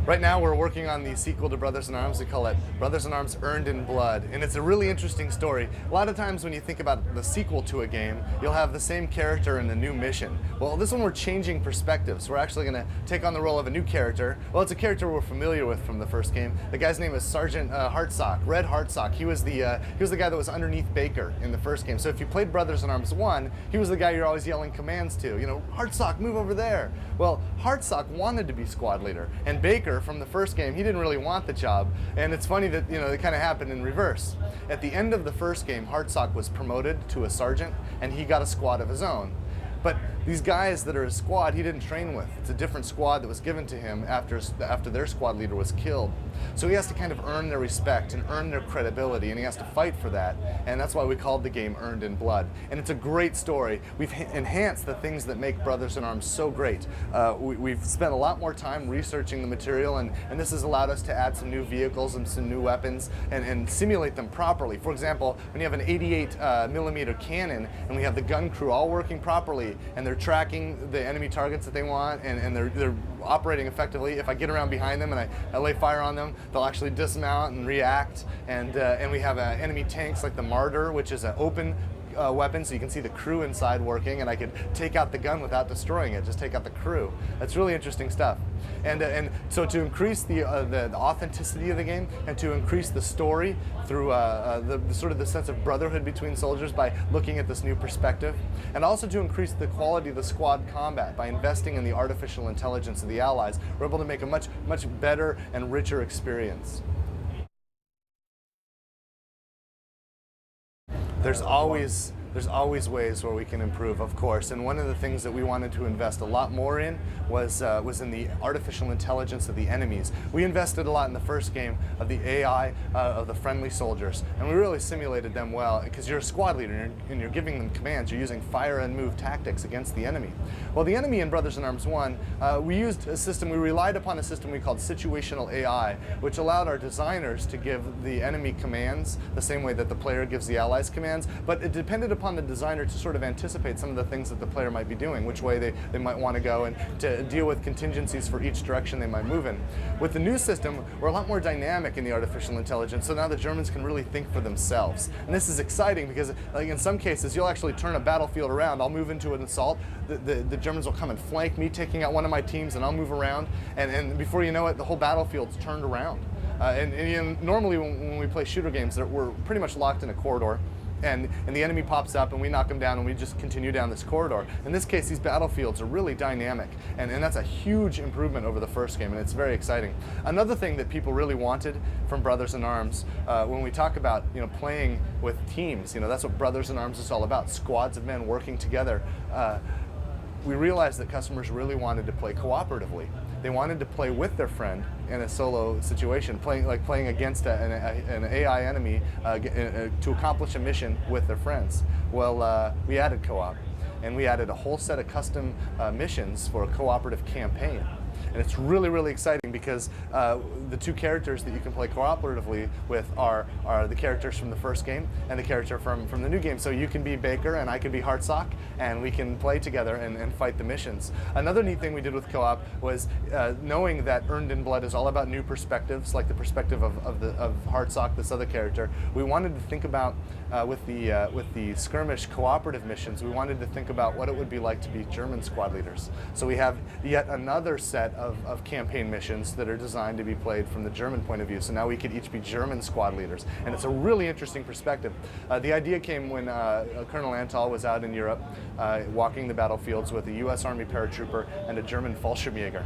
Right now we're working on the sequel to Brothers in Arms. We call it Brothers in Arms Earned in Blood. And it's a really interesting story. A lot of times when you think about the sequel to a game, you'll have the same character in a new mission. Well, this one we're changing perspectives. We're actually going to take on the role of a new character. Well, it's a character we're familiar with from the first game. The guy's name is Sergeant Hartsock, Red Hartsock. He was the guy that was underneath Baker in the first game. So if you played Brothers in Arms 1, he was the guy you're always yelling commands to. You know, Hartsock, move over there. Well, Hartsock wanted to be squad leader, and Baker from the first game, he didn't really want the job. And it's funny that, you know, it kind of happened in reverse. At the end of the first game, Hartsock was promoted to a sergeant, and he got a squad of his own. But these guys that are his squad, he didn't train with. It's a different squad that was given to him after their squad leader was killed. So he has to kind of earn their respect and earn their credibility, and he has to fight for that. And that's why we called the game Earned in Blood. And it's a great story. We've enhanced the things that make Brothers in Arms so great. We've spent a lot more time researching the material, and this has allowed us to add some new vehicles and some new weapons and simulate them properly. For example, when you have an 88 millimeter cannon and we have the gun crew all working properly, and they're tracking the enemy targets that they want, and they're operating effectively. If I get around behind them and I lay fire on them, they'll actually dismount and react. And we have enemy tanks like the Martyr, which is an open weapon, so you can see the crew inside working, and I could take out the gun without destroying it, just take out the crew. That's really interesting stuff. And so to increase the authenticity of the game and to increase the story through the sort of the sense of brotherhood between soldiers by looking at this new perspective, and also to increase the quality of the squad combat by investing in the artificial intelligence of the allies, we're able to make a much better and richer experience. There's always ways where we can improve, of course, and one of the things that we wanted to invest a lot more in was in the artificial intelligence of the enemies. We invested a lot in the first game of the AI of the friendly soldiers, and we really simulated them well, because you're a squad leader and you're giving them commands. You're using fire and move tactics against the enemy. Well, the enemy in Brothers in Arms 1, we relied upon a system we called situational AI, which allowed our designers to give the enemy commands the same way that the player gives the allies commands, but it depended upon the designer to sort of anticipate some of the things that the player might be doing, which way they might want to go, and to deal with contingencies for each direction they might move in. With the new system, we're a lot more dynamic in the artificial intelligence, so now the Germans can really think for themselves. And this is exciting because, like, in some cases, you'll actually turn a battlefield around. I'll move into an assault. The Germans will come and flank me, taking out one of my teams, and I'll move around, and before you know it, the whole battlefield's turned around. And you know, normally when we play shooter games, we're pretty much locked in a corridor. And the enemy pops up and we knock them down and we just continue down this corridor. In this case, these battlefields are really dynamic, and that's a huge improvement over the first game, and it's very exciting. Another thing that people really wanted from Brothers in Arms, when we talk about, you know, playing with teams, you know, that's what Brothers in Arms is all about, squads of men working together. We realized that customers really wanted to play cooperatively. They wanted to play with their friend in a solo situation, playing against an AI enemy to accomplish a mission with their friends. Well, we added co-op, and we added a whole set of custom missions for a cooperative campaign. And it's really, really exciting because the two characters that you can play cooperatively with are the characters from the first game and the character from the new game. So you can be Baker and I can be Hartsock, and we can play together and fight the missions. Another neat thing we did with co-op was knowing that Earned in Blood is all about new perspectives, like the perspective of Hartsock, this other character. We wanted to think about, with the skirmish cooperative missions, we wanted to think about what it would be like to be German squad leaders. So we have yet another set of campaign missions that are designed to be played from the German point of view. So now we could each be German squad leaders, and it's a really interesting perspective. The idea came when Colonel Antal was out in Europe walking the battlefields with a U.S. Army paratrooper and a German Fallschirmjäger.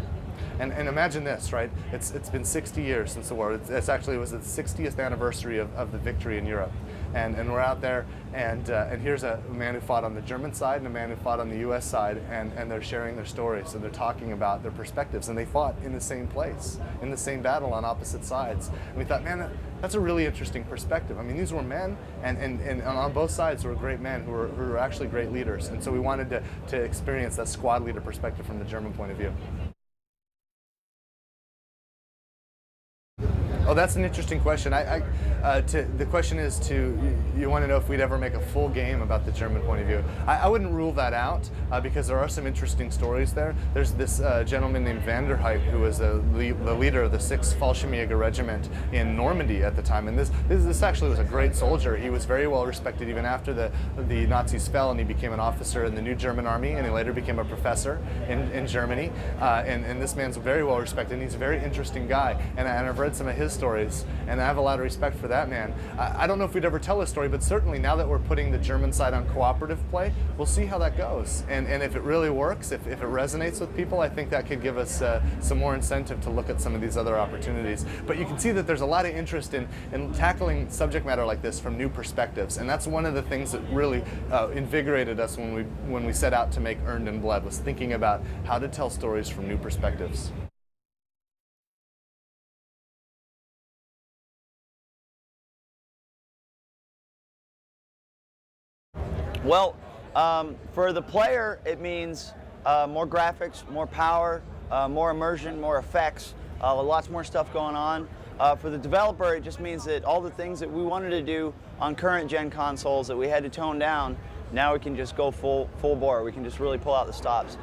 And imagine this, right? It's been 60 years since the war. It was the 60th anniversary of the victory in Europe. And we're out there, and here's a man who fought on the German side and a man who fought on the U.S. side, and they're sharing their stories, and they're talking about their perspectives, and they fought in the same place, in the same battle on opposite sides. And we thought, man, that's a really interesting perspective. I mean, these were men, and on both sides were great men who were actually great leaders, and so we wanted to experience that squad leader perspective from the German point of view. Oh, that's an interesting question. The question is you want to know if we'd ever make a full game about the German point of view. I wouldn't rule that out because there are some interesting stories there. There's this gentleman named Vanderhyde who was the leader of the 6th Fallschirmjäger Regiment in Normandy at the time, and this actually was a great soldier. He was very well respected even after the Nazis fell, and he became an officer in the new German army, and he later became a professor in Germany. And this man's very well respected, and he's a very interesting guy. And I've read some of his stories, and I have a lot of respect for that man. I don't know if we'd ever tell his story, but certainly now that we're putting the German side on cooperative play, we'll see how that goes. And if it really works, if it resonates with people, I think that could give us some more incentive to look at some of these other opportunities. But you can see that there's a lot of interest in tackling subject matter like this from new perspectives, and that's one of the things that really invigorated us when we set out to make Earned in Blood, was thinking about how to tell stories from new perspectives. Well, for the player, it means more graphics, more power, more immersion, more effects, lots more stuff going on. For the developer, it just means that all the things that we wanted to do on current gen consoles that we had to tone down, now we can just go full bore. We can just really pull out the stops.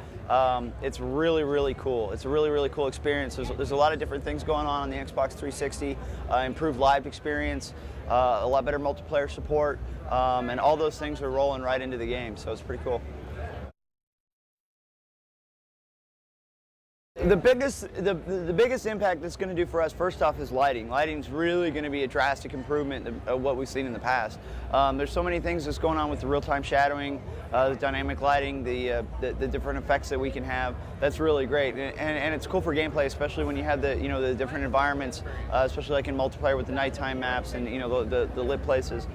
It's really, really cool. It's a really, really cool experience. There's a lot of different things going on the Xbox 360, improved live experience, a lot better multiplayer support, and all those things are rolling right into the game, so it's pretty cool. The biggest impact it's going to do for us, first off, is lighting. Lighting's really going to be a drastic improvement of what we've seen in the past. There's so many things that's going on with the real-time shadowing, the dynamic lighting, the different effects that we can have. That's really great, and it's cool for gameplay, especially when you have the different environments, especially like in multiplayer with the nighttime maps and the lit places.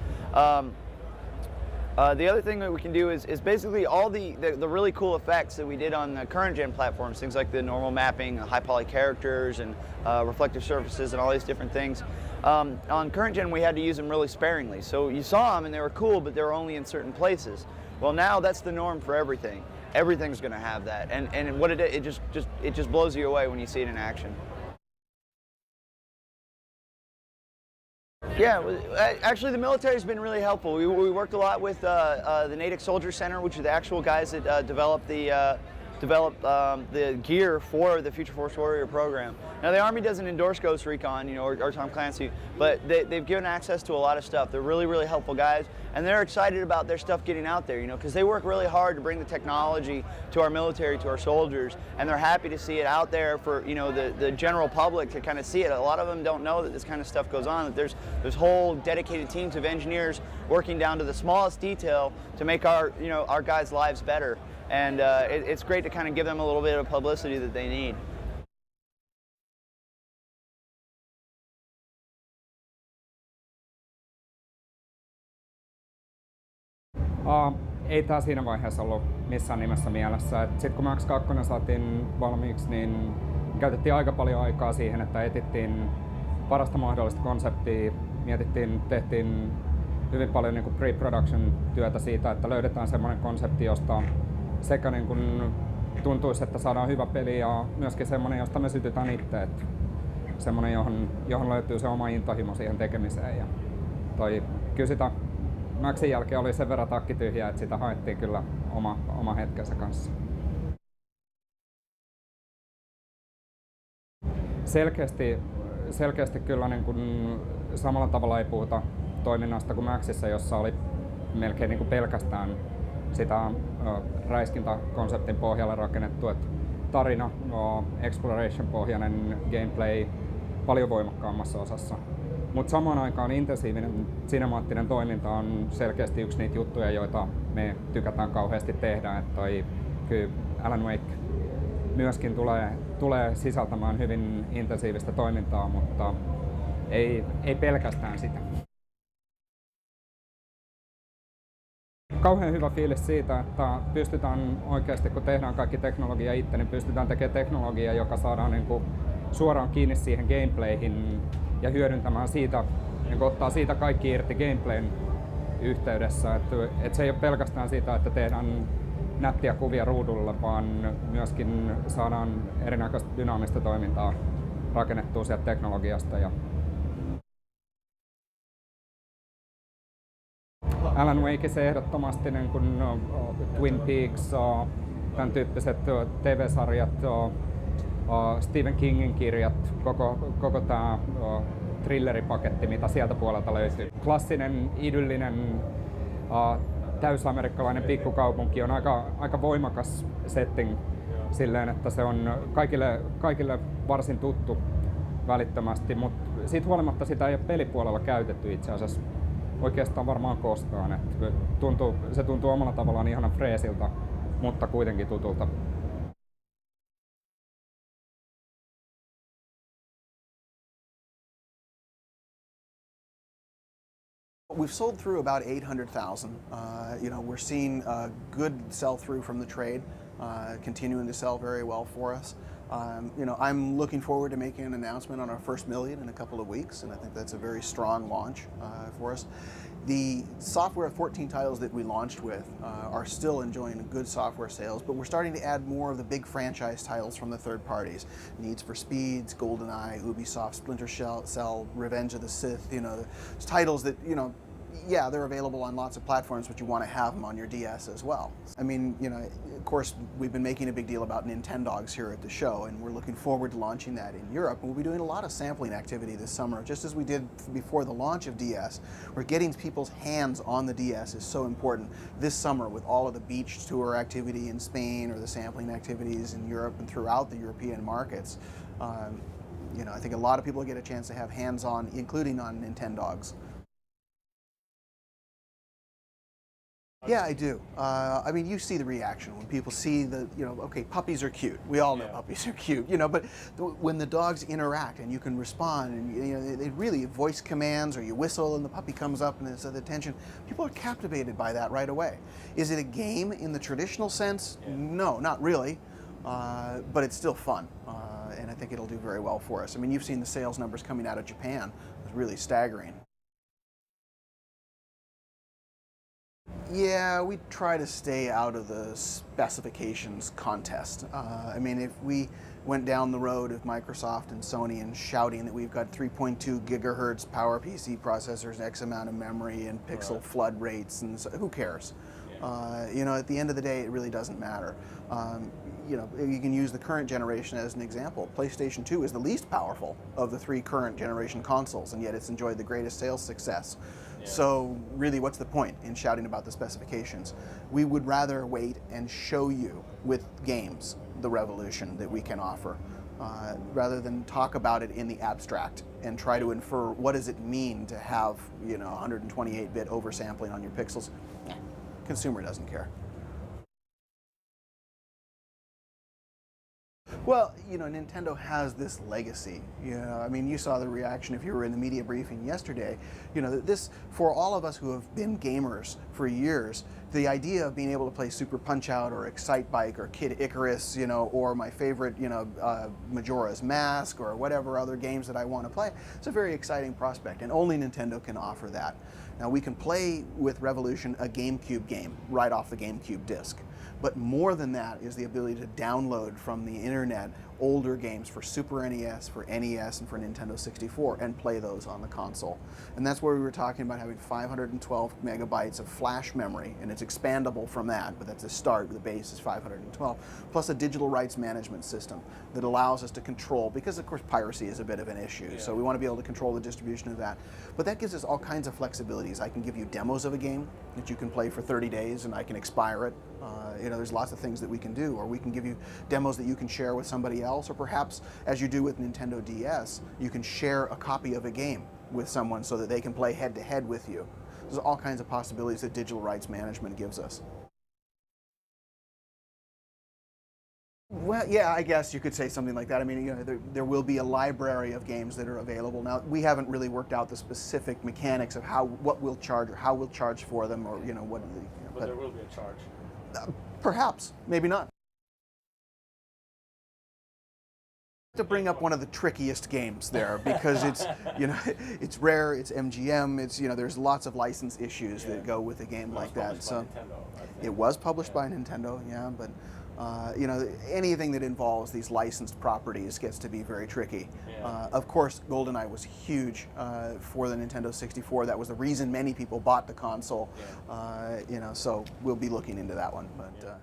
The other thing that we can do is basically all the really cool effects that we did on the current gen platforms, things like the normal mapping, high poly characters, and reflective surfaces, and all these different things. On current gen, we had to use them really sparingly. So you saw them and they were cool, but they were only in certain places. Well, now that's the norm for everything. Everything's going to have that, and what it just blows you away when you see it in action. Yeah, actually the military's been really helpful. We worked a lot with the Natick Soldier Center, which are the actual guys that developed the gear for the Future Force Warrior program. Now the Army doesn't endorse Ghost Recon, or Tom Clancy, but they've given access to a lot of stuff. They're really, really helpful guys, and they're excited about their stuff getting out there, because they work really hard to bring the technology to our military, to our soldiers, and they're happy to see it out there for the general public to kind of see it. A lot of them don't know that this kind of stuff goes on, that there's whole dedicated teams of engineers working down to the smallest detail to make our guys' lives better. And it's great to kind of give them a little bit of publicity that they need. Ei tämä siinä vaiheessa ollut missään nimessä mielessä. Sitten kun Max 2 saatiin valmiiksi, niin käytettiin aika paljon aikaa siihen, että etittiin parasta mahdollista konseptia, tehtiin hyvin paljon niin kuin pre-production työtä siitä, että löydetään semmoinen konsepti, josta sekä niin kuin tuntuisi, että saadaan hyvä peli, ja myöskin semmoinen, josta me sytytään itse, että semmoinen, johon löytyy se oma intohimo siihen tekemiseen. Ja kyllä sitä Maxin jälkeen oli sen verran takki tyhjä, että sitä haettiin kyllä oma hetkensä kanssa. Selkeästi kyllä niin kuin samalla tavalla ei puhuta toiminnasta kuin Maxissa, jossa oli melkein niin kuin pelkästään sitä räiskintäkonseptin pohjalle rakennettu, että tarina, exploration-pohjainen gameplay paljon voimakkaammassa osassa. Mutta samaan aikaan intensiivinen sinemaattinen toiminta on selkeästi yksi niitä juttuja, joita me tykätään kauheasti tehdä. Että kyllä Alan Wake myöskin tulee sisältämään hyvin intensiivistä toimintaa, mutta ei pelkästään sitä. Kauhean hyvä fiilis siitä, että pystytään oikeasti, kun tehdään kaikki teknologia itse, niin pystytään tekemään teknologiaa, joka saadaan niin kuin suoraan kiinni siihen gameplayhin ja hyödyntämään siitä, niin kuin ottaa siitä kaikki irti gameplayn yhteydessä. Että se ei ole pelkästään siitä, että tehdään nättiä kuvia ruudulla, vaan myöskin saadaan erinäköistä dynaamista toimintaa rakennettua sieltä teknologiasta. Ja Alan Wakeissa ehdottomasti niin kuin, Twin Peaks, tämän tyyppiset TV-sarjat, Stephen Kingin kirjat, koko tämä thrilleripaketti, mitä sieltä puolelta löytyy. Klassinen, idyllinen, täysamerikkalainen pikkukaupunki on aika voimakas setting silleen, että se on kaikille varsin tuttu välittömästi, mutta siitä huolimatta sitä ei ole pelipuolella käytetty itse asiassa oikeastaan varmaan koskaan. Se tuntuu omalla tavallaan ihanan freesiltä, mutta kuitenkin tutulta. We've sold through about 800,000. We're seeing good sell-through from the trade, continuing to sell very well for us. I'm looking forward to making an announcement on our first million in a couple of weeks, and I think that's a very strong launch for us. The software 14 titles that we launched with are still enjoying good software sales, but we're starting to add more of the big franchise titles from the third parties. Needs for Speeds, GoldenEye, Ubisoft, Splinter Cell, Revenge of the Sith, titles that, yeah, they're available on lots of platforms, but you want to have them on your DS as well. I mean, of course, we've been making a big deal about Nintendogs here at the show, and we're looking forward to launching that in Europe. We'll be doing a lot of sampling activity this summer, just as we did before the launch of DS. We're getting people's hands on the DS is so important this summer with all of the beach tour activity in Spain or the sampling activities in Europe and throughout the European markets. I think a lot of people get a chance to have hands-on, including on Nintendogs. Yeah, I do. You see the reaction when people see okay, puppies are cute. We all know puppies are cute, but when the dogs interact and you can respond and they really voice commands or you whistle and the puppy comes up and it's at attention, people are captivated by that right away. Is it a game in the traditional sense? Yeah. No, not really, but it's still fun, and I think it'll do very well for us. You've seen the sales numbers coming out of Japan. It's really staggering. Yeah, we try to stay out of the specifications contest. If we went down the road of Microsoft and Sony and shouting that we've got 3.2 gigahertz PowerPC processors, X amount of memory, and pixel flood rates, and so, who cares? Yeah. At the end of the day, it really doesn't matter. You can use the current generation as an example. PlayStation 2 is the least powerful of the 3 current generation consoles, and yet it's enjoyed the greatest sales success. Yeah. So really, what's the point in shouting about the specifications? We would rather wait and show you with games the revolution that we can offer, rather than talk about it in the abstract and try to infer what does it mean to have 128-bit oversampling on your pixels. Consumer doesn't care. Well, Nintendo has this legacy. You saw the reaction if you were in the media briefing yesterday. This, for all of us who have been gamers for years, the idea of being able to play Super Punch-Out or Excitebike or Kid Icarus, or my favorite, Majora's Mask or whatever other games that I want to play, it's a very exciting prospect, and only Nintendo can offer that. Now, we can play with Revolution a GameCube game right off the GameCube disc. But more than that is the ability to download from the internet older games for Super NES, for NES, and for Nintendo 64 and play those on the console. And that's where we were talking about having 512 megabytes of flash memory, and it's expandable from that, but that's a start. The base is 512, plus a digital rights management system that allows us to control, because of course piracy is a bit of an issue, so we want to be able to control the distribution of that. But that gives us all kinds of flexibilities. I can give you demos of a game that you can play for 30 days and I can expire it. There's lots of things that we can do, or we can give you demos that you can share with somebody else, or perhaps, as you do with Nintendo DS, you can share a copy of a game with someone so that they can play head-to-head with you. There's all kinds of possibilities that digital rights management gives us. Well, yeah, I guess you could say something like that. There will be a library of games that are available. Now, we haven't really worked out the specific mechanics of what we'll charge or how we'll charge for them, or what. But there will be a charge. Perhaps, maybe not. To bring up one of the trickiest games there, because it's it's rare, it's MGM, it's there's lots of license issues that go with a game like that. So Nintendo, it was published by Nintendo, yeah, but You know, anything that involves these licensed properties gets to be very tricky. Of course, GoldenEye was huge for the Nintendo 64. That was the reason many people bought the console. You know, so we'll be looking into that one. But